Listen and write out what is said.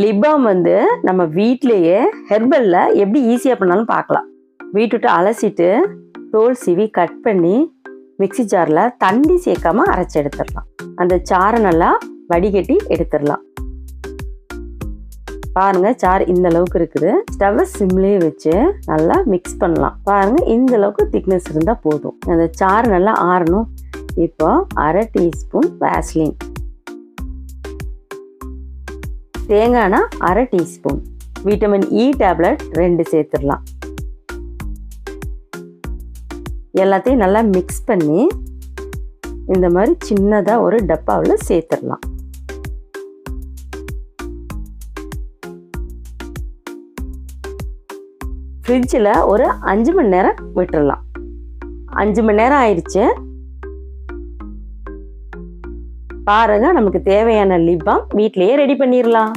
Lip balm வந்து நம்ம வீட்டிலேயே ஹெர்பல்ல எப்படி ஈஸியாக பண்ணாலும் பார்க்கலாம். பீட்ரூட்டை அலசிட்டு தோல் சீவி கட் பண்ணி மிக்ஸி ஜாரில் தண்ணி சேர்க்காம அரைச்சி எடுத்துடலாம். அந்த சாறை நல்லா வடிகட்டி எடுத்துடலாம். பாருங்க, சாறு இந்த அளவுக்கு இருக்குது. ஸ்டவ்வை சிம்லேயே வச்சு நல்லா மிக்ஸ் பண்ணலாம். பாருங்க, இந்த அளவுக்கு திக்னஸ் இருந்தால் போதும். அந்த சாறு நல்லா ஆறணும். இப்போ 1/2 டீஸ்பூன் வேஸ்லின், தேங்காய் எண்ணெய் 1/2 டீஸ்பூன், விட்டமின் இ டேப்லெட் 2 சேர்த்துடலாம். எல்லாத்தையும் நல்லா மிக்ஸ் பண்ணி இந்த மாதிரி சின்னதாக ஒரு டப்பாவில் சேர்த்துடலாம். ஃப்ரிட்ஜில் ஒரு 5 மணி நேரம் விட்டுடலாம். 5 மணி நேரம் ஆயிடுச்சு. பாருங்க, நமக்கு தேவையான லிப் பாம் வீட்டிலேயே ரெடி பண்ணிடலாம்.